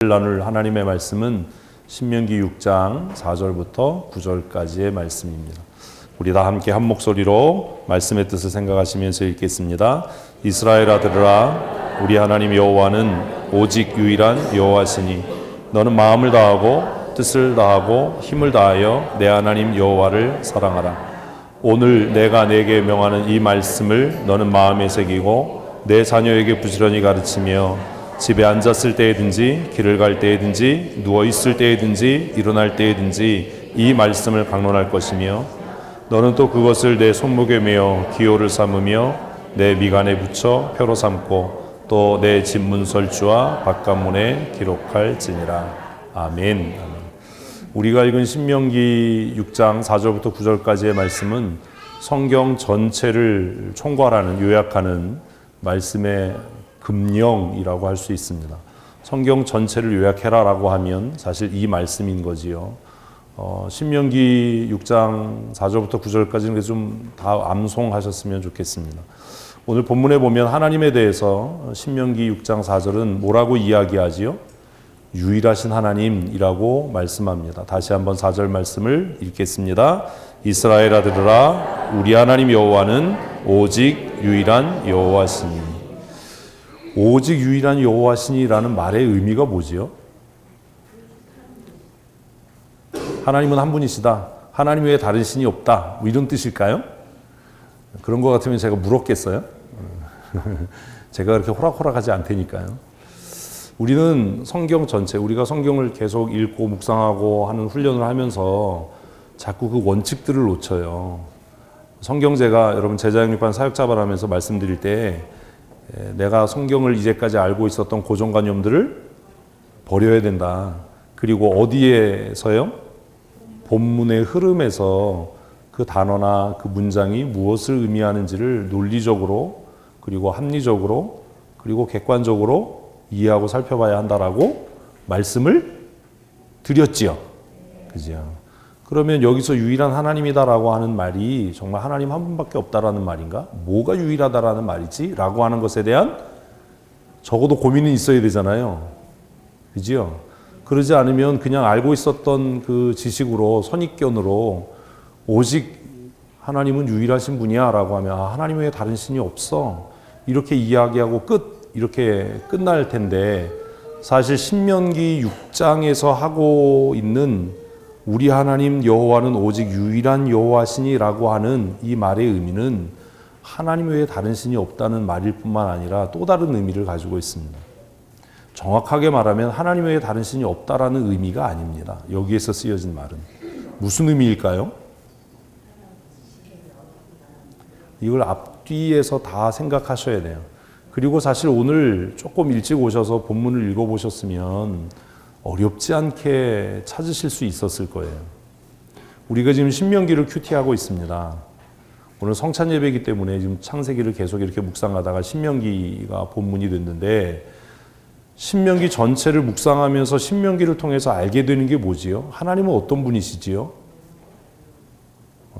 나눌 하나님의 말씀은 신명기 6장 4절부터 9절까지의 말씀입니다. 우리 다 함께 한 목소리로 말씀의 뜻을 생각하시면서 읽겠습니다. 이스라엘아 들으라. 우리 하나님 여호와는 오직 유일한 여호와시니 너는 마음을 다하고 뜻을 다하고 힘을 다하여 내 하나님 여호와를 사랑하라. 오늘 내가 네게 명하는 이 말씀을 너는 마음에 새기고 내 자녀에게 부지런히 가르치며 집에 앉았을 때에든지 길을 갈 때에든지 누워있을 때에든지 일어날 때에든지 이 말씀을 강론할 것이며 너는 또 그것을 내 손목에 메어 기호를 삼으며 내 미간에 붙여 표로 삼고 또 내 집 문설주와 바깥문에 기록할지니라. 아멘. 우리가 읽은 신명기 6장 4절부터 9절까지의 말씀은 성경 전체를 총괄하는 요약하는 말씀의 금령이라고 할 수 있습니다. 성경 전체를 요약해라라고 하면 사실 이 말씀인 거지요. 신명기 6장 4절부터 9절까지는 좀 다 암송하셨으면 좋겠습니다. 오늘 본문에 보면 하나님에 대해서 신명기 6장 4절은 뭐라고 이야기하지요? 유일하신 하나님이라고 말씀합니다. 다시 한번 4절 말씀을 읽겠습니다. 이스라엘아 들으라. 우리 하나님 여호와는 오직 유일한 여호와시니. 오직 유일한 여호와시니라는 말의 의미가 뭐지요? 하나님은 한 분이시다. 하나님 외에 다른 신이 없다. 뭐 이런 뜻일까요? 그런 것 같으면 제가 물었겠어요? 제가 그렇게 호락호락하지 않다니까요. 우리는 성경 전체, 우리가 성경을 계속 읽고 묵상하고 하는 훈련을 하면서 자꾸 그 원칙들을 놓쳐요. 성경제가 여러분 제자영육반 사역자반 하면서 말씀드릴 때 내가 성경을 이제까지 알고 있었던 고정관념들을 버려야 된다. 그리고 어디에서요? 본문의 흐름에서 그 단어나 그 문장이 무엇을 의미하는지를 논리적으로 그리고 합리적으로 그리고 객관적으로 이해하고 살펴봐야 한다라고 말씀을 드렸지요. 그죠? 그러면 여기서 유일한 하나님이다라고 하는 말이 정말 하나님 한 분밖에 없다라는 말인가? 뭐가 유일하다라는 말이지? 라고 하는 것에 대한 적어도 고민은 있어야 되잖아요. 그죠? 그러지 않으면 그냥 알고 있었던 그 지식으로 선입견으로 오직 하나님은 유일하신 분이야 라고 하면 하나님 외에 다른 신이 없어. 이렇게 이야기하고 이렇게 끝날 텐데 사실 신명기 6장에서 하고 있는 우리 하나님 여호와는 오직 유일한 여호와시니라고 하는 이 말의 의미는 하나님 외에 다른 신이 없다는 말일 뿐만 아니라 또 다른 의미를 가지고 있습니다. 정확하게 말하면 하나님 외에 다른 신이 없다라는 의미가 아닙니다. 여기에서 쓰여진 말은 무슨 의미일까요? 이걸 앞뒤에서 다 생각하셔야 돼요. 그리고 사실 오늘 조금 일찍 오셔서 본문을 읽어보셨으면 어렵지 않게 찾으실 수 있었을 거예요. 우리가 지금 신명기를 큐티하고 있습니다. 오늘 성찬 예배이기 때문에 지금 창세기를 계속 이렇게 묵상하다가 신명기가 본문이 됐는데 신명기 전체를 묵상하면서 신명기를 통해서 알게 되는 게 뭐지요? 하나님은 어떤 분이시지요?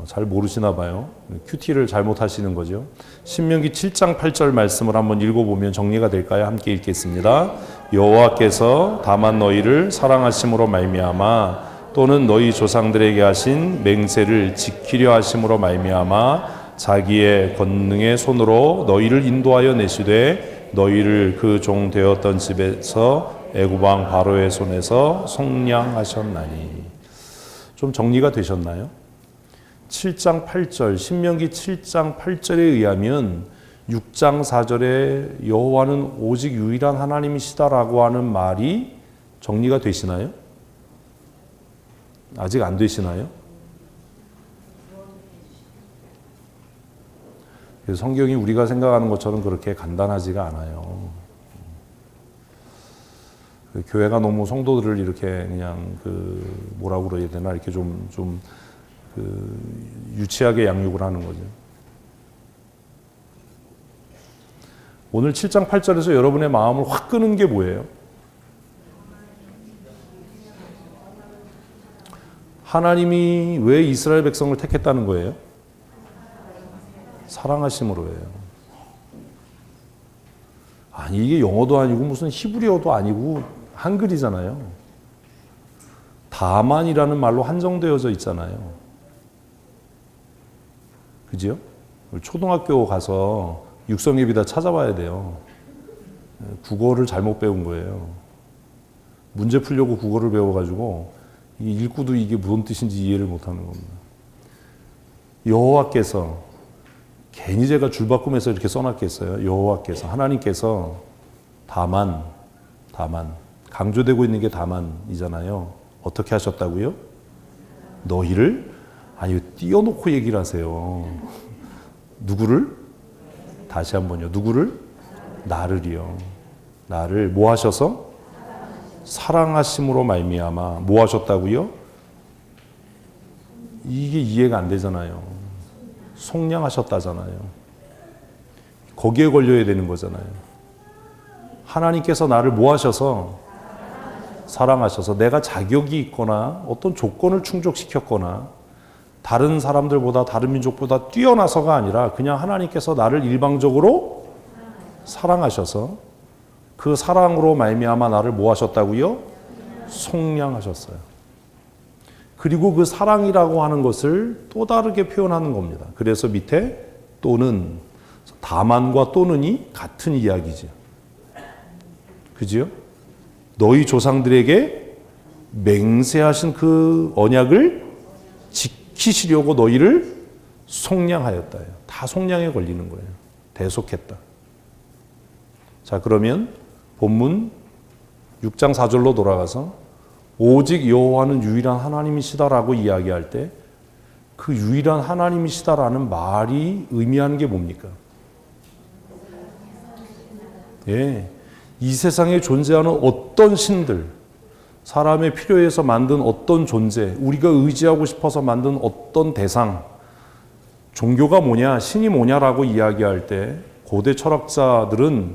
잘 모르시나 봐요. 큐티를 잘못하시는 거죠. 신명기 7장 8절 말씀을 한번 읽어보면 정리가 될까요? 함께 읽겠습니다. 여호와께서 다만 너희를 사랑하심으로 말미암아 또는 너희 조상들에게 하신 맹세를 지키려 하심으로 말미암아 자기의 권능의 손으로 너희를 인도하여 내시되 너희를 그 종 되었던 집에서 애굽 왕 바로의 손에서 속량하셨나니. 좀 정리가 되셨나요? 7장 8절, 신명기 7장 8절에 의하면 6장 4절에 여호와는 오직 유일한 하나님이시다라고 하는 말이 정리가 되시나요? 아직 안 되시나요? 그래서 성경이 우리가 생각하는 것처럼 그렇게 간단하지가 않아요. 교회가 너무 성도들을 이렇게 그냥 뭐라고 그래야 되나 이렇게 좀 유치하게 양육을 하는 거죠. 오늘 7장 8절에서 여러분의 마음을 확 끄는 게 뭐예요? 하나님이 왜 이스라엘 백성을 택했다는 거예요? 사랑하심으로예요. 아니 이게 영어도 아니고 무슨 히브리어도 아니고 한글이잖아요. 다만이라는 말로 한정되어져 있잖아요. 그죠? 초등학교 가서 육성예비다 찾아봐야 돼요. 국어를 잘못 배운 거예요. 문제 풀려고 국어를 배워가지고 읽고도 이게 무슨 뜻인지 이해를 못하는 겁니다. 여호와께서, 괜히 제가 줄바꿈해서 이렇게 써놨겠어요. 여호와께서, 하나님께서 다만, 강조되고 있는 게 다만이잖아요. 어떻게 하셨다고요? 너희를, 아니 띄워놓고 얘기를 하세요. 누구를? 다시 한번요. 누구를? 나를이요. 나를 뭐 하셔서? 사랑하심으로 말미암아 뭐 하셨다고요? 이게 이해가 안 되잖아요. 속량하셨다잖아요. 거기에 걸려야 되는 거잖아요. 하나님께서 나를 뭐 하셔서? 사랑하셔서. 내가 자격이 있거나 어떤 조건을 충족시켰거나 다른 사람들보다, 다른 민족보다 뛰어나서가 아니라 그냥 하나님께서 나를 일방적으로 사랑하셔서 그 사랑으로 말미암아 나를 뭐 하셨다고요? 속량하셨어요. 그리고 그 사랑이라고 하는 것을 또 다르게 표현하는 겁니다. 그래서 밑에 또는, 다만과 또는이 같은 이야기죠. 그죠? 너희 조상들에게 맹세하신 그 언약을 지키시려고 너희를 속량하였다. 다 속량에 걸리는 거예요. 대속했다. 자, 그러면 본문 6장 4절로 돌아가서 오직 여호와는 유일한 하나님이시다라고 이야기할 때 그 유일한 하나님이시다라는 말이 의미하는 게 뭡니까? 예, 이 세상에 존재하는 어떤 신들, 사람의 필요에서 만든 어떤 존재, 우리가 의지하고 싶어서 만든 어떤 대상, 종교가 뭐냐, 신이 뭐냐라고 이야기할 때 고대 철학자들은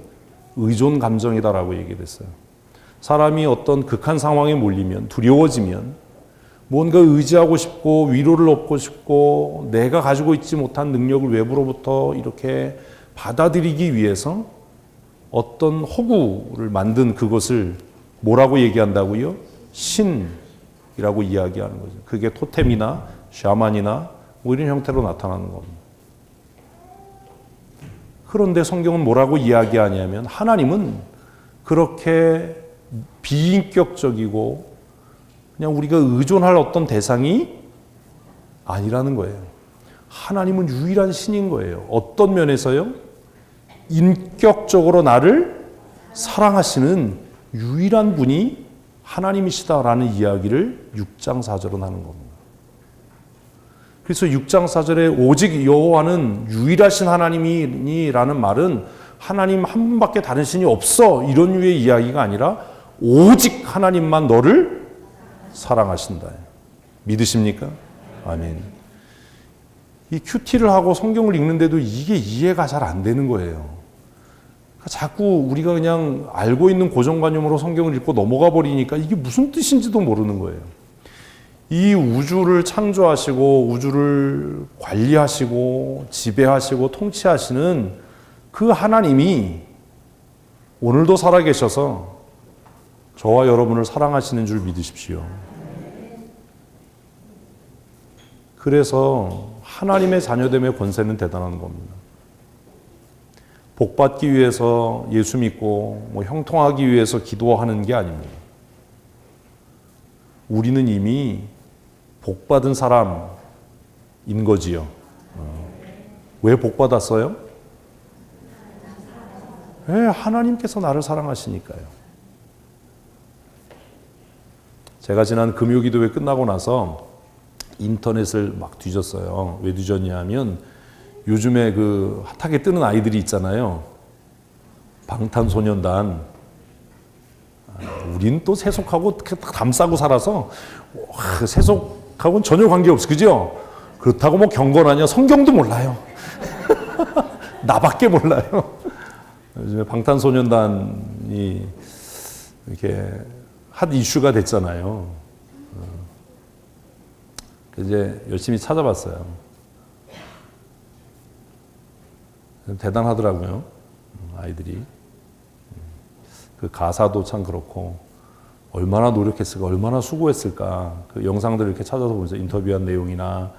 의존 감정이다라고 얘기했어요. 사람이 어떤 극한 상황에 몰리면, 두려워지면 뭔가 의지하고 싶고 위로를 얻고 싶고 내가 가지고 있지 못한 능력을 외부로부터 이렇게 받아들이기 위해서 어떤 허구를 만든 그것을 뭐라고 얘기한다고요? 신이라고 이야기하는 거죠. 그게 토템이나 샤만이나 뭐 이런 형태로 나타나는 겁니다. 그런데 성경은 뭐라고 이야기하냐면 하나님은 그렇게 비인격적이고 그냥 우리가 의존할 어떤 대상이 아니라는 거예요. 하나님은 유일한 신인 거예요. 어떤 면에서요? 인격적으로 나를 사랑하시는 유일한 분이 하나님이시다라는 이야기를 6장 4절은 하는 겁니다. 그래서 6장 4절에 오직 여호와는 유일하신 하나님이라는 말은 하나님 한 분밖에 다른 신이 없어 이런 류의 이야기가 아니라 오직 하나님만 너를 사랑하신다. 믿으십니까? 아멘. 이 큐티를 하고 성경을 읽는데도 이게 이해가 잘 안 되는 거예요. 자꾸 우리가 그냥 알고 있는 고정관념으로 성경을 읽고 넘어가 버리니까 이게 무슨 뜻인지도 모르는 거예요. 이 우주를 창조하시고 우주를 관리하시고 지배하시고 통치하시는 그 하나님이 오늘도 살아계셔서 저와 여러분을 사랑하시는 줄 믿으십시오. 그래서 하나님의 자녀됨의 권세는 대단한 겁니다. 복받기 위해서 예수 믿고 형통하기 위해서 기도하는 게 아닙니다. 우리는 이미 복받은 사람인 거지요. 왜 복받았어요? 네, 하나님께서 나를 사랑하시니까요. 제가 지난 금요기도회 끝나고 나서 인터넷을 막 뒤졌어요. 왜 뒤졌냐면 요즘에 그 핫하게 뜨는 아이들이 있잖아요. 방탄소년단. 우린 또 세속하고 담싸고 살아서 세속하고는 전혀 관계없어. 그죠? 그렇다고 뭐 경건하냐? 성경도 몰라요. 나밖에 몰라요. 요즘에 방탄소년단이 이렇게 핫 이슈가 됐잖아요. 이제 열심히 찾아봤어요. 대단하더라고요. 아이들이. 그 가사도 참 그렇고 얼마나 노력했을까, 얼마나 수고했을까. 그 영상들을 이렇게 찾아서 보면서 인터뷰한 내용이나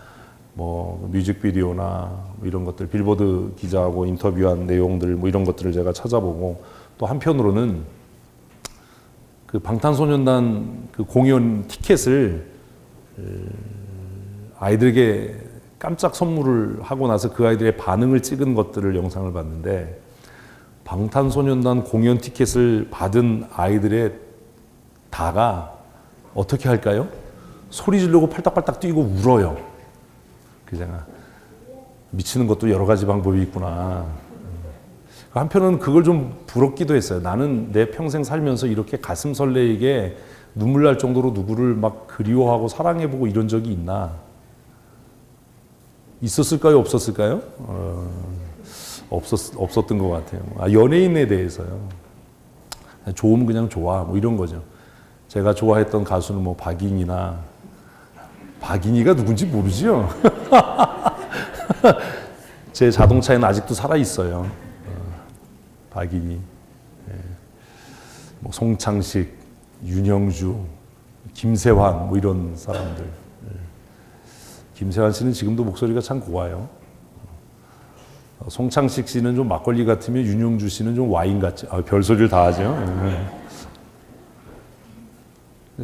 뭐 뮤직비디오나 뭐 이런 것들, 빌보드 기자하고 인터뷰한 내용들 뭐 이런 것들을 제가 찾아보고, 또 한편으로는 그 방탄소년단 그 공연 티켓을 아이들에게 깜짝 선물을 하고 나서 그 아이들의 반응을 찍은 것들을 영상을 봤는데, 방탄소년단 공연 티켓을 받은 아이들의 다가 어떻게 할까요? 소리 지르고 팔딱팔딱 뛰고 울어요. 그래서 제가 미치는 것도 여러 가지 방법이 있구나. 한편은 그걸 좀 부럽기도 했어요. 나는 내 평생 살면서 이렇게 가슴 설레이게 눈물 날 정도로 누구를 막 그리워하고 사랑해보고 이런 적이 있나? 있었을까요? 없었을까요? 없었던 것 같아요. 연예인에 대해서요. 좋으면 그냥 좋아. 뭐 이런 거죠. 제가 좋아했던 가수는 뭐 박인이나, 박인이가 누군지 모르죠? 제 자동차에는 아직도 살아있어요. 박인이. 뭐 송창식, 윤영주, 김세환, 뭐 이런 사람들. 김세환 씨는 지금도 목소리가 참 고와요. 송창식 씨는 좀 막걸리 같으면 윤영주 씨는 좀 와인 같지. 별소리를 다 하죠.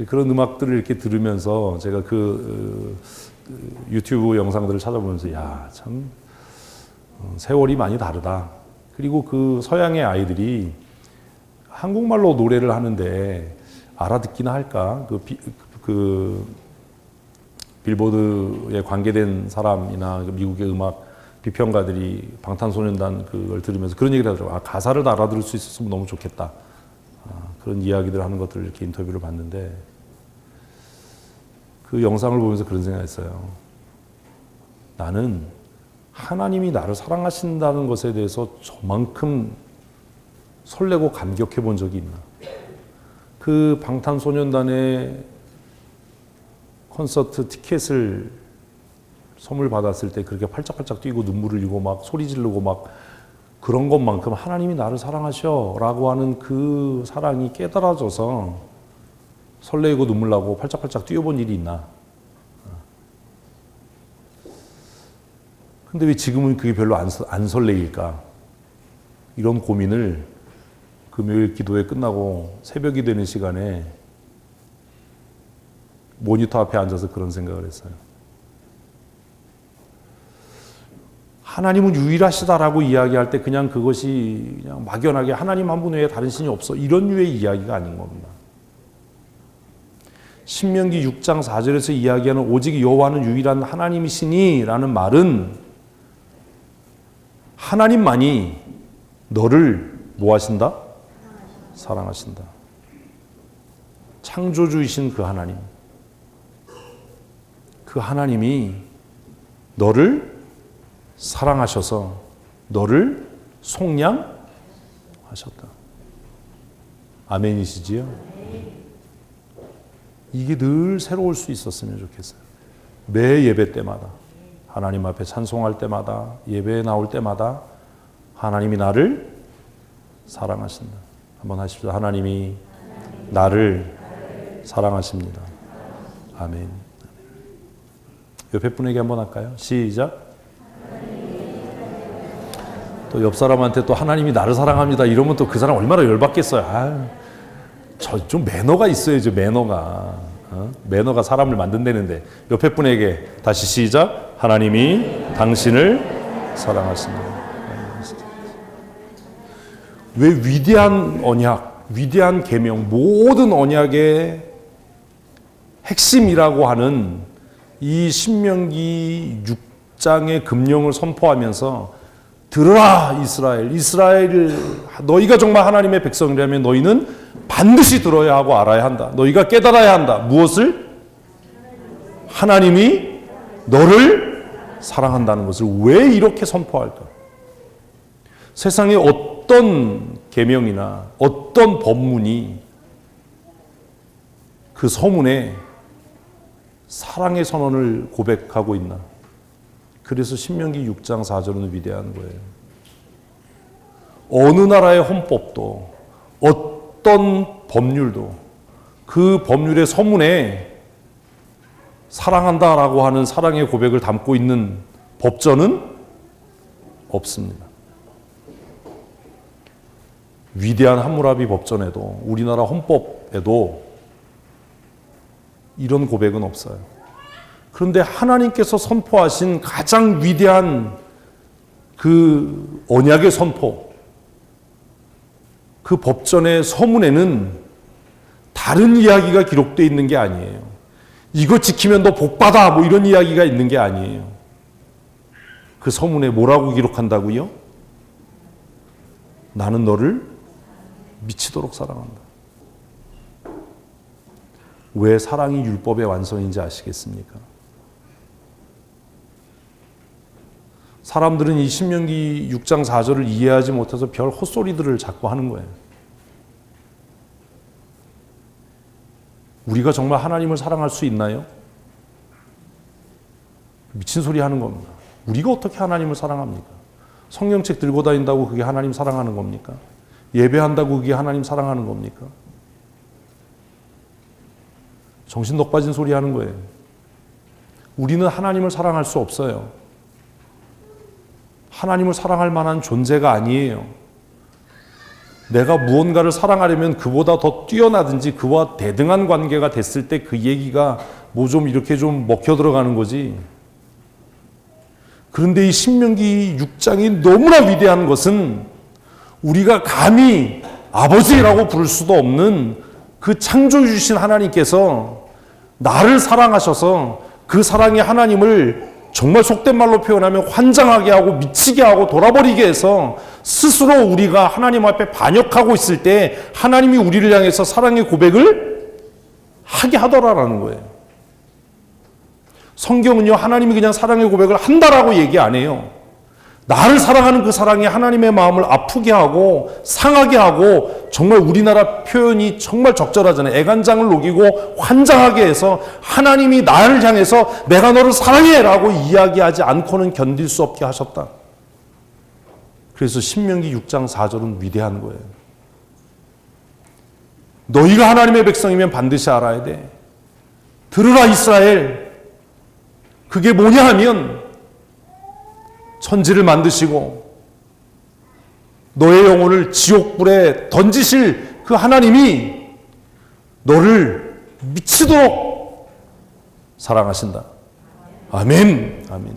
그런 음악들을 이렇게 들으면서 제가 유튜브 영상들을 찾아보면서 참 세월이 많이 다르다. 그리고 그 서양의 아이들이 한국말로 노래를 하는데 알아듣기나 할까? 그 빌보드에 관계된 사람이나 미국의 음악 비평가들이 방탄소년단 그걸 들으면서 그런 얘기를 하더라고요. 가사를 알아들을 수 있었으면 너무 좋겠다. 그런 이야기들 하는 것들을 이렇게 인터뷰를 봤는데, 그 영상을 보면서 그런 생각을 했어요. 나는 하나님이 나를 사랑하신다는 것에 대해서 저만큼 설레고 감격해 본 적이 있나. 그 방탄소년단의 콘서트 티켓을 선물 받았을 때 그렇게 팔짝팔짝 뛰고 눈물을 흘리고 막 소리 지르고 막 그런 것만큼 하나님이 나를 사랑하셔 라고 하는 그 사랑이 깨달아져서 설레고 눈물 나고 팔짝팔짝 뛰어본 일이 있나. 근데 왜 지금은 그게 별로 안 설레일까? 이런 고민을 금요일 기도회 끝나고 새벽이 되는 시간에 모니터 앞에 앉아서 그런 생각을 했어요. 하나님은 유일하시다라고 이야기할 때 그냥 그것이 그냥 막연하게 하나님 한 분 외에 다른 신이 없어 이런 류의 이야기가 아닌 겁니다. 신명기 6장 4절에서 이야기하는 오직 여호와는 유일한 하나님이시니 라는 말은 하나님만이 너를 뭐 하신다? 사랑하신다. 창조주이신 그 하나님. 그 하나님이 너를 사랑하셔서 너를 속량하셨다. 아멘이시지요? 이게 늘 새로울 수 있었으면 좋겠어요. 매 예배 때마다, 하나님 앞에 찬송할 때마다, 예배에 나올 때마다 하나님이 나를 사랑하신다. 한번 하십시오. 하나님이 나를 사랑하십니다. 아멘. 옆에 분에게 한번 할까요? 시작. 또 옆 사람한테 또 하나님이 나를 사랑합니다 이러면 또 그 사람 얼마나 열받겠어요. 저 좀 매너가 있어야죠. 매너가. 매너가 사람을 만든다는데. 옆에 분에게 다시 시작. 하나님이 당신을 사랑하십니다. 왜 위대한 언약, 위대한 계명, 모든 언약의 핵심이라고 하는 이 신명기 6장의 금령을 선포하면서 들으라 이스라엘 너희가 정말 하나님의 백성이라면 너희는 반드시 들어야 하고 알아야 한다. 너희가 깨달아야 한다. 무엇을? 하나님이 너를 사랑한다는 것을 왜 이렇게 선포할까? 세상에 어떤 계명이나 어떤 법문이 그 서문에 사랑의 선언을 고백하고 있나? 그래서 신명기 6장 4절은 위대한 거예요. 어느 나라의 헌법도 어떤 법률도 그 법률의 서문에 사랑한다라고 하는 사랑의 고백을 담고 있는 법전은 없습니다. 위대한 함무라비 법전에도 우리나라 헌법에도 이런 고백은 없어요. 그런데 하나님께서 선포하신 가장 위대한 그 언약의 선포, 그 법전의 서문에는 다른 이야기가 기록되어 있는 게 아니에요. 이거 지키면 너 복받아 뭐 이런 이야기가 있는 게 아니에요. 그 서문에 뭐라고 기록한다고요? 나는 너를 미치도록 사랑한다. 왜 사랑이 율법의 완성인지 아시겠습니까? 사람들은 이 신명기 6장 4절을 이해하지 못해서 별 헛소리들을 자꾸 하는 거예요. 우리가 정말 하나님을 사랑할 수 있나요? 미친 소리 하는 겁니다. 우리가 어떻게 하나님을 사랑합니까? 성경책 들고 다닌다고 그게 하나님 사랑하는 겁니까? 예배한다고 그게 하나님 사랑하는 겁니까? 정신 넉 빠진 소리 하는 거예요. 우리는 하나님을 사랑할 수 없어요. 하나님을 사랑할 만한 존재가 아니에요. 내가 무언가를 사랑하려면 그보다 더 뛰어나든지 그와 대등한 관계가 됐을 때 그 얘기가 뭐 좀 이렇게 좀 먹혀 들어가는 거지. 그런데 이 신명기 6장이 너무나 위대한 것은 우리가 감히 아버지라고 부를 수도 없는 그 창조주신 하나님께서 나를 사랑하셔서 그 사랑이 하나님을 정말 속된 말로 표현하면 환장하게 하고 미치게 하고 돌아버리게 해서 스스로 우리가 하나님 앞에 반역하고 있을 때 하나님이 우리를 향해서 사랑의 고백을 하게 하더라라는 거예요. 성경은요, 하나님이 그냥 사랑의 고백을 한다라고 얘기 안 해요. 나를 사랑하는 그 사랑이 하나님의 마음을 아프게 하고 상하게 하고 정말 우리나라 표현이 정말 적절하잖아요. 애간장을 녹이고 환장하게 해서 하나님이 나를 향해서 내가 너를 사랑해라고 이야기하지 않고는 견딜 수 없게 하셨다. 그래서 신명기 6장 4절은 위대한 거예요. 너희가 하나님의 백성이면 반드시 알아야 돼. 들으라 이스라엘. 그게 뭐냐 하면 천지를 만드시고 너의 영혼을 지옥불에 던지실 그 하나님이 너를 미치도록 사랑하신다. 아멘. 아멘.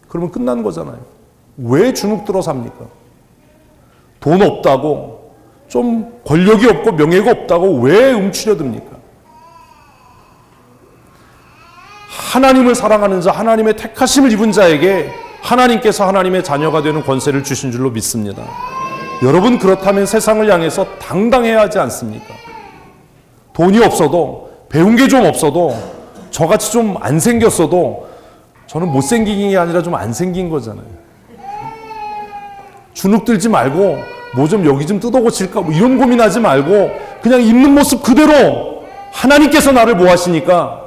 그러면 끝나는 거잖아요. 왜 주눅 들어 삽니까? 돈 없다고, 좀 권력이 없고 명예가 없다고 왜 움츠려듭니까? 하나님을 사랑하는 자, 하나님의 택하심을 입은 자에게 하나님께서 하나님의 자녀가 되는 권세를 주신 줄로 믿습니다. 여러분, 그렇다면 세상을 향해서 당당해야 하지 않습니까? 돈이 없어도, 배운 게 좀 없어도, 저같이 좀 안 생겼어도 저는 못생긴 게 아니라 좀 안 생긴 거잖아요. 주눅 들지 말고 뭐 좀 여기 좀 뜯어 고칠까 뭐 이런 고민하지 말고 그냥 있는 모습 그대로 하나님께서 나를 뭐 하시니까?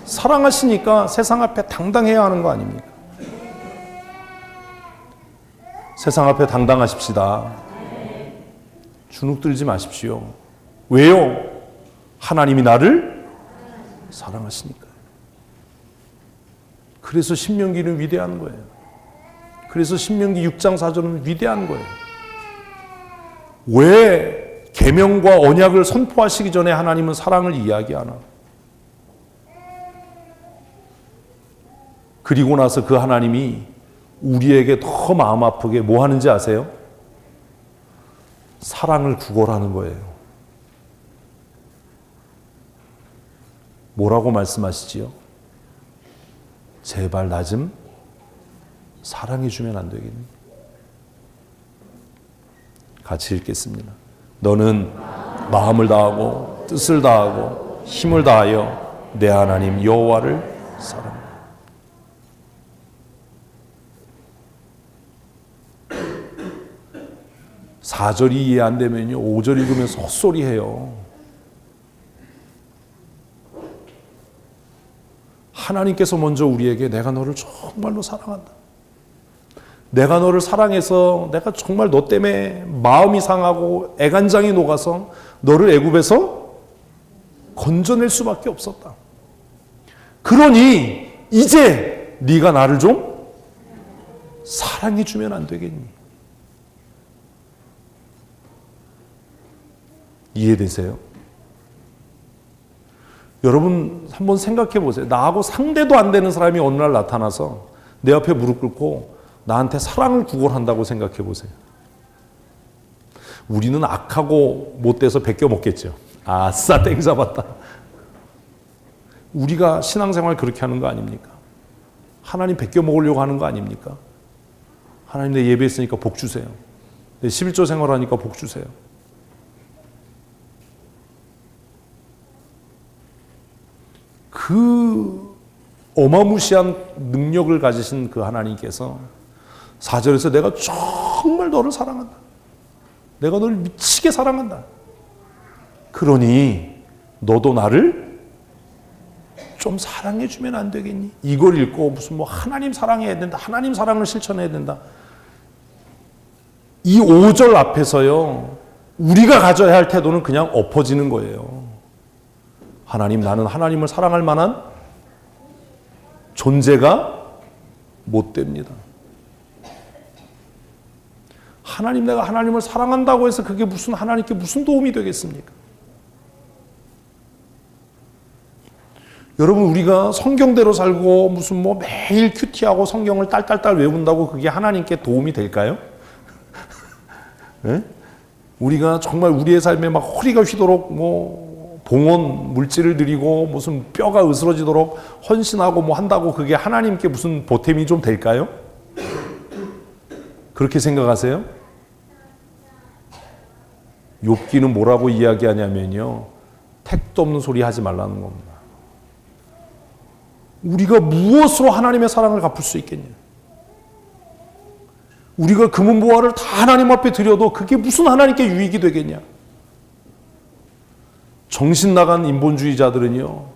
사랑하시니까 세상 앞에 당당해야 하는 거 아닙니까? 세상 앞에 당당하십시다. 주눅 들지 마십시오. 왜요? 하나님이 나를 사랑하시니까. 그래서 신명기는 위대한 거예요. 그래서 신명기 6장 4절은 위대한 거예요. 왜 계명과 언약을 선포하시기 전에 하나님은 사랑을 이야기하나? 그리고 나서 그 하나님이 우리에게 더 마음 아프게 뭐 하는지 아세요? 사랑을 구걸하는 거예요. 뭐라고 말씀하시지요? 제발 나 좀 사랑해주면 안 되겠니? 같이 읽겠습니다. 너는 마음을 다하고 뜻을 다하고 힘을 다하여 내 하나님 여호와를 사랑하라. 4절이 이해 안 되면요 5절 읽으면서 헛소리해요. 하나님께서 먼저 우리에게 내가 너를 정말로 사랑한다. 내가 너를 사랑해서 내가 정말 너 때문에 마음이 상하고 애간장이 녹아서 너를 애굽에서 건져낼 수밖에 없었다. 그러니 이제 네가 나를 좀 사랑해 주면 안 되겠니? 이해되세요? 여러분 한번 생각해 보세요. 나하고 상대도 안 되는 사람이 어느 날 나타나서 내 앞에 무릎 꿇고 나한테 사랑을 구걸한다고 생각해 보세요. 우리는 악하고 못돼서 베껴 먹겠죠. 아싸 땡 잡았다. 우리가 신앙생활 그렇게 하는 거 아닙니까? 하나님 베껴 먹으려고 하는 거 아닙니까? 하나님 내 예배했으니까 복 주세요. 내 11조 생활하니까 복 주세요. 그 어마무시한 능력을 가지신 그 하나님께서 4절에서 내가 정말 너를 사랑한다. 내가 너를 미치게 사랑한다. 그러니 너도 나를 좀 사랑해 주면 안 되겠니? 이걸 읽고 무슨 뭐 하나님 사랑해야 된다. 하나님 사랑을 실천해야 된다. 이 5절 앞에서요. 우리가 가져야 할 태도는 그냥 엎어지는 거예요. 하나님, 나는 하나님을 사랑할 만한 존재가 못 됩니다. 하나님, 내가 하나님을 사랑한다고 해서 그게 무슨 하나님께 무슨 도움이 되겠습니까? 여러분, 우리가 성경대로 살고 무슨 뭐 매일 큐티하고 성경을 딸딸딸 외운다고 그게 하나님께 도움이 될까요? 네? 우리가 정말 우리의 삶에 막 허리가 휘도록 뭐 봉헌 물질을 드리고 무슨 뼈가 으스러지도록 헌신하고 뭐 한다고 그게 하나님께 무슨 보탬이 좀 될까요? 그렇게 생각하세요? 욥기는 뭐라고 이야기하냐면요. 택도 없는 소리 하지 말라는 겁니다. 우리가 무엇으로 하나님의 사랑을 갚을 수 있겠냐? 우리가 금은보화를 다 하나님 앞에 드려도 그게 무슨 하나님께 유익이 되겠냐? 정신 나간 인본주의자들은요.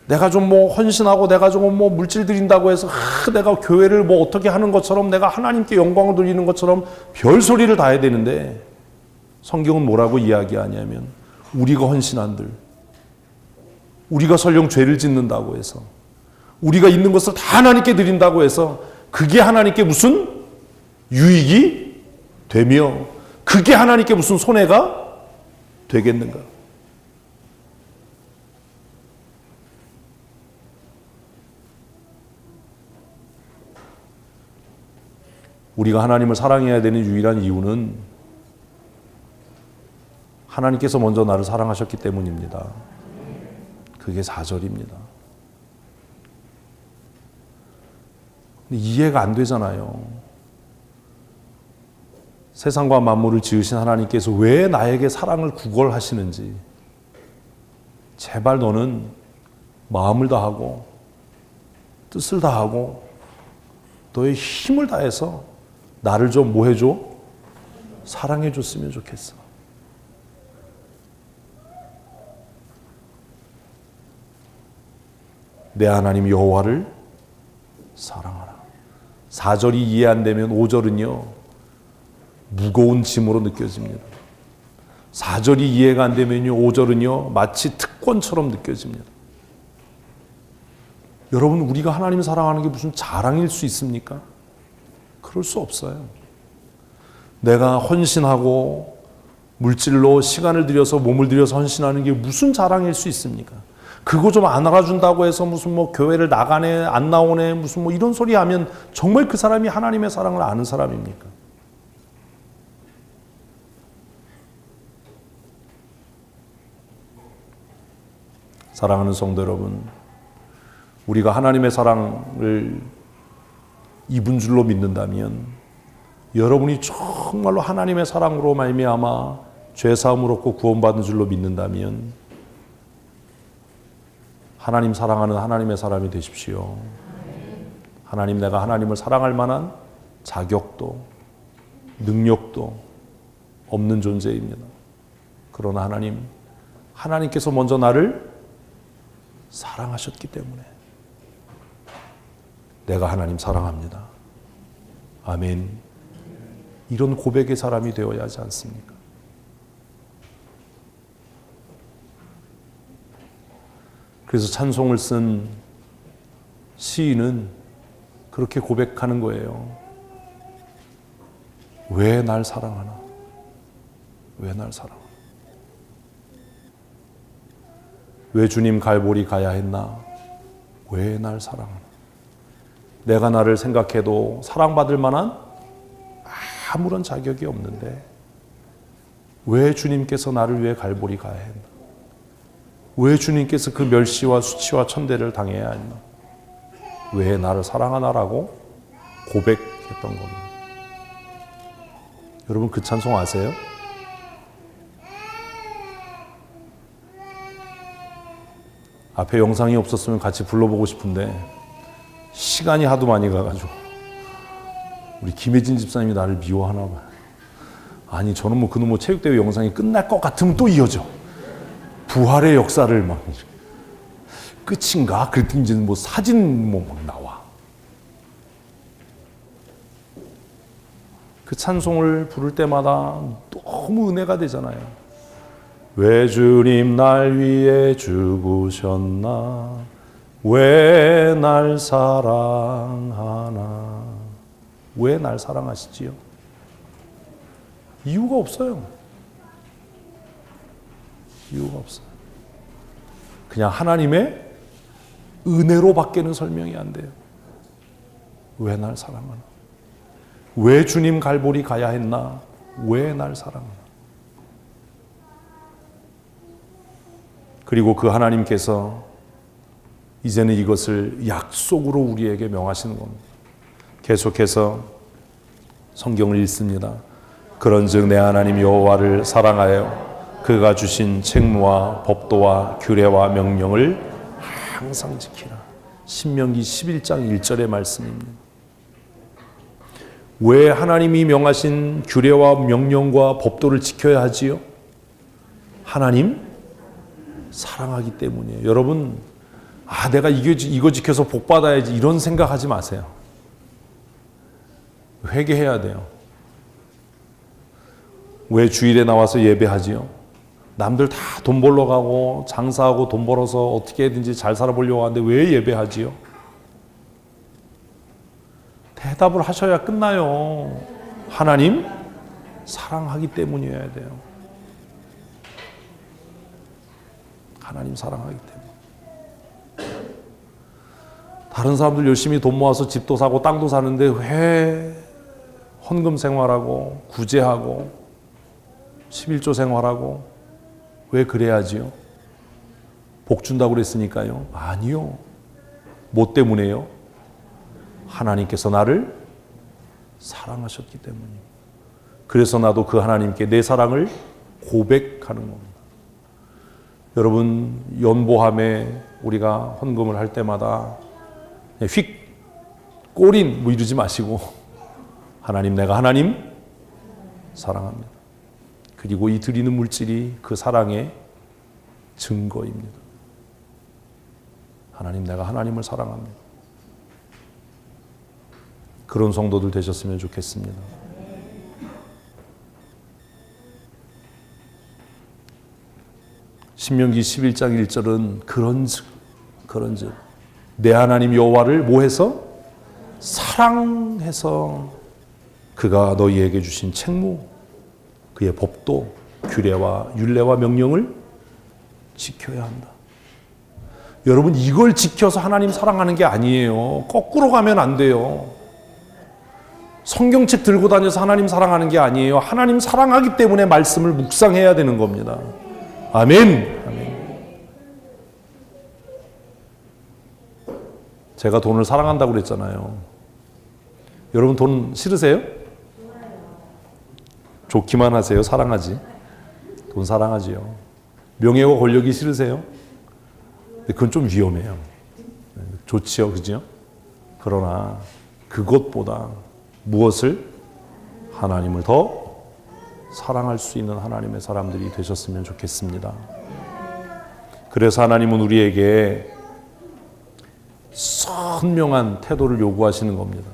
내가 좀 뭐 헌신하고 내가 좀 뭐 물질 드린다고 해서 내가 교회를 뭐 어떻게 하는 것처럼 내가 하나님께 영광을 돌리는 것처럼 별소리를 다 해야 되는데 성경은 뭐라고 이야기하냐면 우리가 헌신한들, 우리가 설령 죄를 짓는다고 해서 우리가 있는 것을 다 하나님께 드린다고 해서 그게 하나님께 무슨 유익이 되며 그게 하나님께 무슨 손해가 되겠는가? 우리가 하나님을 사랑해야 되는 유일한 이유는 하나님께서 먼저 나를 사랑하셨기 때문입니다. 그게 4절입니다. 이해가 안 되잖아요. 세상과 만물을 지으신 하나님께서 왜 나에게 사랑을 구걸하시는지 제발 너는 마음을 다하고 뜻을 다하고 너의 힘을 다해서 나를 좀 뭐 해줘? 사랑해 줬으면 좋겠어. 내 하나님 여호와를 사랑하라. 4절이 이해 안 되면 5절은요. 무거운 짐으로 느껴집니다. 4절이 이해가 안 되면요. 5절은요. 마치 특권처럼 느껴집니다. 여러분, 우리가 하나님을 사랑하는 게 무슨 자랑일 수 있습니까? 그럴 수 없어요. 내가 헌신하고 물질로 시간을 들여서 몸을 들여서 헌신하는 게 무슨 자랑일 수 있습니까? 그거 좀 안 알아준다고 해서 무슨 뭐 교회를 나가네 안 나오네 무슨 뭐 이런 소리 하면 정말 그 사람이 하나님의 사랑을 아는 사람입니까? 사랑하는 성도 여러분, 우리가 하나님의 사랑을 입은 줄로 믿는다면 여러분이 정말로 하나님의 사랑으로 말미암아 죄사함을 얻고 구원받은 줄로 믿는다면 하나님 사랑하는 하나님의 사람이 되십시오. 하나님, 내가 하나님을 사랑할 만한 자격도 능력도 없는 존재입니다. 그러나 하나님께서 먼저 나를 사랑하셨기 때문에 내가 하나님 사랑합니다. 아멘. 이런 고백의 사람이 되어야 하지 않습니까? 그래서 찬송을 쓴 시인은 그렇게 고백하는 거예요. 왜 날 사랑하나? 왜 날 사랑하나? 왜 주님 갈보리 가야 했나? 왜 날 사랑하나? 내가 나를 생각해도 사랑받을 만한 아무런 자격이 없는데 왜 주님께서 나를 위해 갈보리 가야 했나? 왜 주님께서 그 멸시와 수치와 천대를 당해야 했나? 왜 나를 사랑하나라고 고백했던 겁니다. 여러분 그 찬송 아세요? 앞에 영상이 없었으면 같이 불러보고 싶은데 시간이 하도 많이 가가지고 우리 김혜진 집사님이 나를 미워하나 봐요. 아니 저는 뭐 그놈의 체육대회 영상이 끝날 것 같으면 또 이어져. 부활의 역사를 막 끝인가? 그랬더니 이제 뭐 사진 뭐 막 나와. 그 찬송을 부를 때마다 너무 은혜가 되잖아요. 왜 주님 날 위해 죽으셨나? 왜 날 사랑하나? 왜 날 사랑하시지요? 이유가 없어요. 이유가 없어요. 그냥 하나님의 은혜로 밖에는 설명이 안 돼요. 왜 날 사랑하나? 왜 주님 갈보리 가야 했나? 왜 날 사랑하나? 그리고 그 하나님께서 이제는 이것을 약속으로 우리에게 명하시는 겁니다. 계속해서 성경을 읽습니다. 그런즉 내 하나님 여호와를 사랑하여 그가 주신 책무와 법도와 규례와 명령을 항상 지키라. 신명기 11장 1절의 말씀입니다. 왜 하나님이 명하신 규례와 명령과 법도를 지켜야 하지요? 하나님 사랑하기 때문이에요. 여러분, 내가 이거 지켜서 복 받아야지 이런 생각하지 마세요. 회개해야 돼요. 왜 주일에 나와서 예배하지요? 남들 다 돈 벌러 가고 장사하고 돈 벌어서 어떻게든지 잘 살아보려고 하는데 왜 예배하지요? 대답을 하셔야 끝나요. 하나님 사랑하기 때문이어야 돼요. 하나님 사랑하기 때문에. 다른 사람들 열심히 돈 모아서 집도 사고 땅도 사는데 왜 헌금 생활하고 구제하고 11조 생활하고 왜 그래야지요? 복 준다고 그랬으니까요? 아니요. 뭐 때문에요? 하나님께서 나를 사랑하셨기 때문입니다. 그래서 나도 그 하나님께 내 사랑을 고백하는 겁니다. 여러분, 연보함에 우리가 헌금을 할 때마다 휙 꼬린 뭐 이러지 마시고 하나님, 내가 하나님 사랑합니다. 그리고 이 드리는 물질이 그 사랑의 증거입니다. 하나님, 내가 하나님을 사랑합니다. 그런 성도들 되셨으면 좋겠습니다. 신명기 11장 1절은 그런즉 내 하나님 여호와를 뭐해서? 사랑해서 그가 너희에게 주신 책무, 그의 법도, 규례와 율례와 명령을 지켜야 한다. 여러분, 이걸 지켜서 하나님 사랑하는 게 아니에요. 거꾸로 가면 안 돼요. 성경책 들고 다녀서 하나님 사랑하는 게 아니에요. 하나님 사랑하기 때문에 말씀을 묵상해야 되는 겁니다. 아멘. 아멘. 제가 돈을 사랑한다고 그랬잖아요. 여러분 돈 싫으세요? 좋기만 하세요? 사랑하지? 돈 사랑하지요. 명예와 권력이 싫으세요? 그건 좀 위험해요. 좋지요, 그죠? 그러나 그것보다 무엇을? 하나님을 더 사랑할 수 있는 하나님의 사람들이 되셨으면 좋겠습니다. 그래서 하나님은 우리에게 선명한 태도를 요구하시는 겁니다.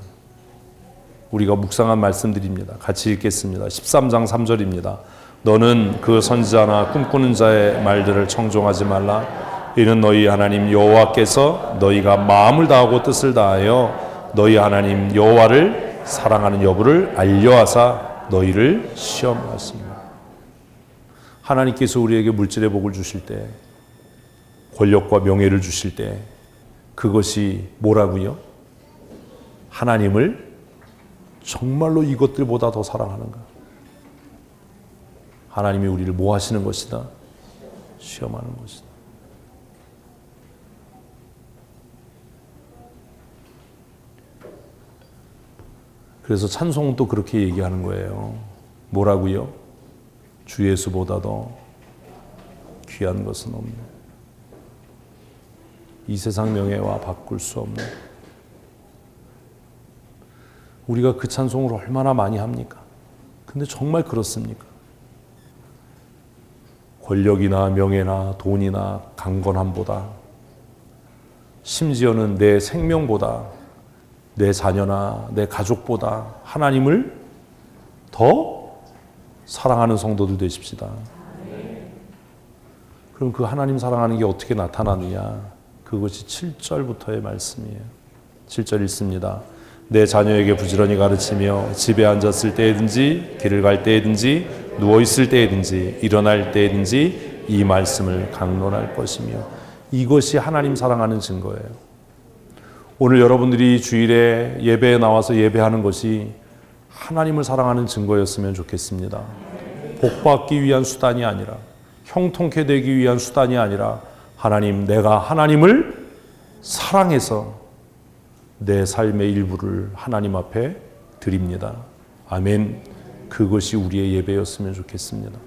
우리가 묵상한 말씀드립니다. 같이 읽겠습니다. 13장 3절입니다. 너는 그 선지자나 꿈꾸는 자의 말들을 청종하지 말라. 이는 너희 하나님 여호와께서 너희가 마음을 다하고 뜻을 다하여 너희 하나님 여호와를 사랑하는 여부를 알려하사 너희를 시험하십니다. 하나님께서 우리에게 물질의 복을 주실 때, 권력과 명예를 주실 때 그것이 뭐라고요? 하나님을 정말로 이것들보다 더 사랑하는가? 하나님이 우리를 뭐 하시는 것이다? 시험하는 것이다. 그래서 찬송은 또 그렇게 얘기하는 거예요. 뭐라고요? 주 예수보다 더 귀한 것은 없네. 이 세상 명예와 바꿀 수 없네. 우리가 그 찬송을 얼마나 많이 합니까? 근데 정말 그렇습니까? 권력이나 명예나 돈이나 강건함보다, 심지어는 내 생명보다, 내 자녀나 내 가족보다 하나님을 더 사랑하는 성도들 되십시다. 그럼 그 하나님 사랑하는 게 어떻게 나타나느냐? 그것이 7절부터의 말씀이에요. 7절 읽습니다. 내 자녀에게 부지런히 가르치며 집에 앉았을 때든지 길을 갈 때든지 누워있을 때든지 일어날 때든지 이 말씀을 강론할 것이며, 이것이 하나님 사랑하는 증거예요. 오늘 여러분들이 주일에 예배에 나와서 예배하는 것이 하나님을 사랑하는 증거였으면 좋겠습니다. 복받기 위한 수단이 아니라, 형통케 되기 위한 수단이 아니라, 하나님, 내가 하나님을 사랑해서 내 삶의 일부를 하나님 앞에 드립니다. 아멘. 그것이 우리의 예배였으면 좋겠습니다.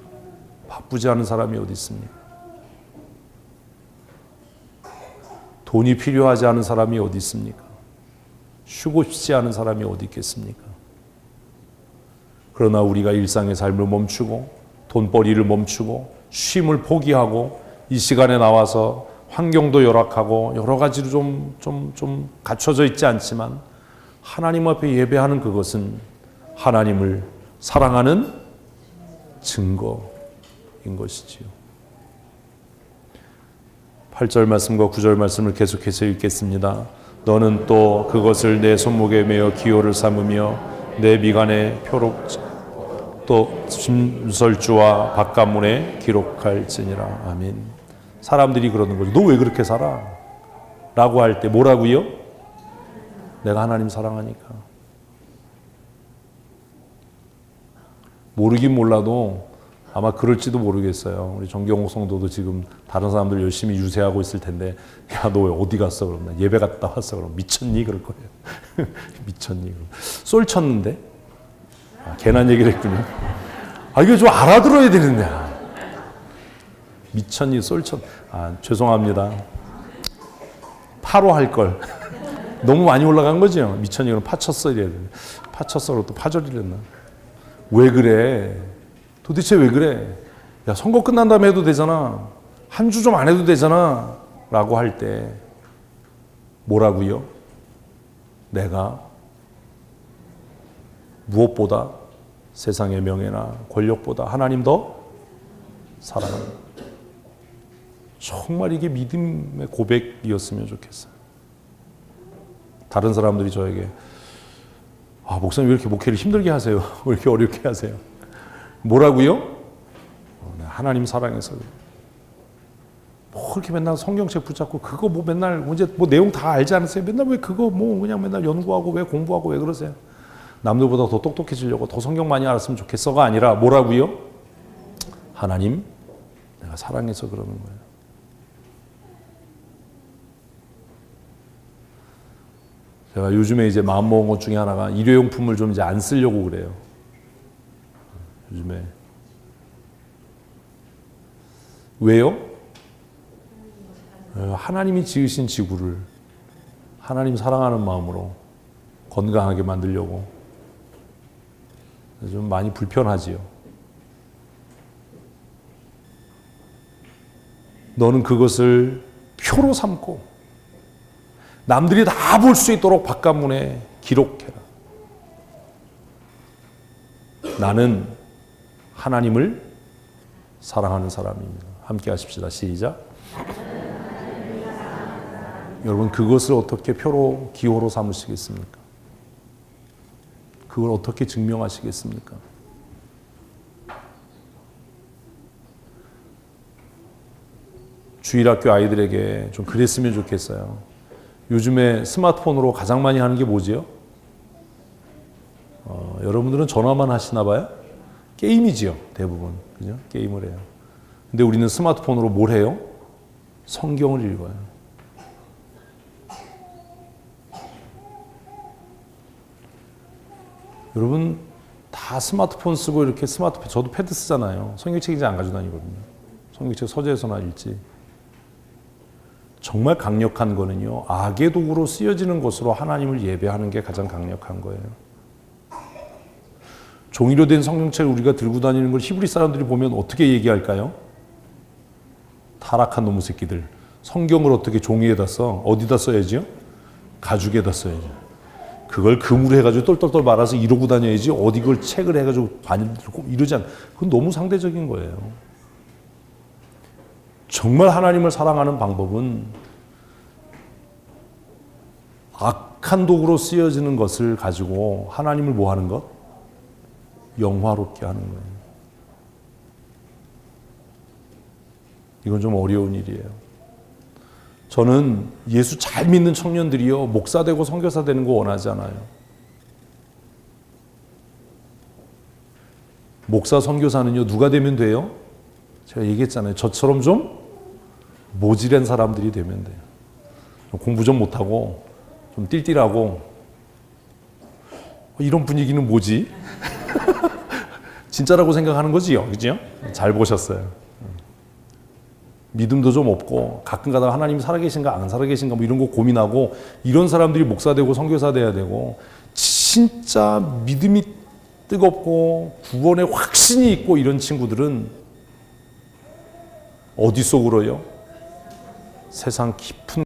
바쁘지 않은 사람이 어디 있습니까? 돈이 필요하지 않은 사람이 어디 있습니까? 쉬고 싶지 않은 사람이 어디 있겠습니까? 그러나 우리가 일상의 삶을 멈추고 돈벌이를 멈추고 쉼을 포기하고 이 시간에 나와서 환경도 열악하고 여러 가지로 좀 갖춰져 있지 않지만 하나님 앞에 예배하는 그것은 하나님을 사랑하는 증거인 것이지요. 8절 말씀과 9절 말씀을 계속해서 읽겠습니다. 너는 또 그것을 내 손목에 매어 기호를 삼으며 내 미간에 표록 또 짐설주와 바깥문에 기록할지니라. 아멘. 사람들이 그러는 거죠. 너 왜 그렇게 살아? 라고 할 때 뭐라고요? 내가 하나님 사랑하니까. 모르긴 몰라도 아마 그럴지도 모르겠어요. 우리 정경옥 성도도 지금 다른 사람들 열심히 유세하고 있을 텐데, 야, 너 왜 어디 갔어? 그러면 예배 갔다 왔어. 그럼 미쳤니? 그럴 거예요. 미쳤니? 쏠 쳤는데? 아, 괜한 얘기를 했군요. 아, 이거 좀 알아들어야 되는데. 미쳤니? 쏠 쳤. 아, 죄송합니다. 파로 할 걸. 너무 많이 올라간 거죠? 미쳤니? 그럼 파쳤어. 이래야 돼. 파쳤어. 그럼 또 파절이랬나? 왜 그래? 도대체 왜 그래? 야, 선거 끝난 다음에 해도 되잖아. 한 주 좀 안 해도 되잖아. 라고 할 때 뭐라고요? 내가 무엇보다 세상의 명예나 권력보다 하나님 더 사랑합니다. 정말 이게 믿음의 고백이었으면 좋겠어요. 다른 사람들이 저에게 아, 목사님 왜 이렇게 목회를 힘들게 하세요? 왜 이렇게 어렵게 하세요? 뭐라고요? 하나님 사랑해서. 뭐 그렇게 맨날 성경책 붙잡고 그거 뭐 맨날 이제 뭐 내용 다 알지 않으세요? 맨날 왜 그거 뭐 그냥 맨날 연구하고 왜 공부하고 왜 그러세요? 남들보다 더 똑똑해지려고 더 성경 많이 알았으면 좋겠어가 아니라 뭐라고요? 하나님, 내가 사랑해서 그러는 거예요. 제가 요즘에 이제 마음먹은 것 중에 하나가 일회용품을 좀 이제 안 쓰려고 그래요. 요즘에. 왜요? 하나님이 지으신 지구를 하나님 사랑하는 마음으로 건강하게 만들려고. 좀 많이 불편하지요. 너는 그것을 표로 삼고 남들이 다 볼 수 있도록 바깥문에 기록해라. 나는 하나님을 사랑하는 사람입니다. 함께 하십시다. 시작. 여러분 그것을 어떻게 표로 기호로 삼으시겠습니까? 그걸 어떻게 증명하시겠습니까? 주일학교 아이들에게 좀 그랬으면 좋겠어요. 요즘에 스마트폰으로 가장 많이 하는 게 뭐지요? 여러분들은 전화만 하시나 봐요? 게임이지요, 대부분. 그죠? 게임을 해요. 근데 우리는 스마트폰으로 뭘 해요? 성경을 읽어요. 여러분 다 스마트폰 쓰고 이렇게 스마트폰, 저도 패드 쓰잖아요. 성경책 이제 안 가지고 다니거든요. 성경책 서재에서나 읽지. 정말 강력한 거는요, 악의 도구로 쓰여지는 것으로 하나님을 예배하는 게 가장 강력한 거예요. 종이로 된 성경책을 우리가 들고 다니는 걸 히브리 사람들이 보면 어떻게 얘기할까요? 타락한 놈의 새끼들. 성경을 어떻게 종이에다 써? 어디다 써야지요? 가죽에다 써야죠. 그걸 금으로 해가지고 똘똘똘 말아서 이러고 다녀야지 어디 그걸 책을 해가지고 바늘 들고 이러지 않. 그건 너무 상대적인 거예요. 정말 하나님을 사랑하는 방법은 악한 도구로 쓰여지는 것을 가지고 하나님을 뭐 하는 것? 영화롭게 하는 거예요. 이건 좀 어려운 일이에요. 저는 예수 잘 믿는 청년들이요, 목사 되고 선교사 되는 거 원하지 않아요. 목사 선교사는요, 누가 되면 돼요? 제가 얘기했잖아요. 저처럼 좀 모질한 사람들이 되면 돼요. 공부 좀 못하고 좀 띨띨하고 이런 분위기는 뭐지? 진짜라고 생각하는 거지요, 그죠? 잘 보셨어요. 믿음도 좀 없고 가끔 가다가 하나님 살아계신가 안 살아계신가 뭐 이런 거 고민하고 이런 사람들이 목사 되고 선교사 돼야 되고, 진짜 믿음이 뜨겁고 구원에 확신이 있고 이런 친구들은 어디 속으로요? 세상 깊은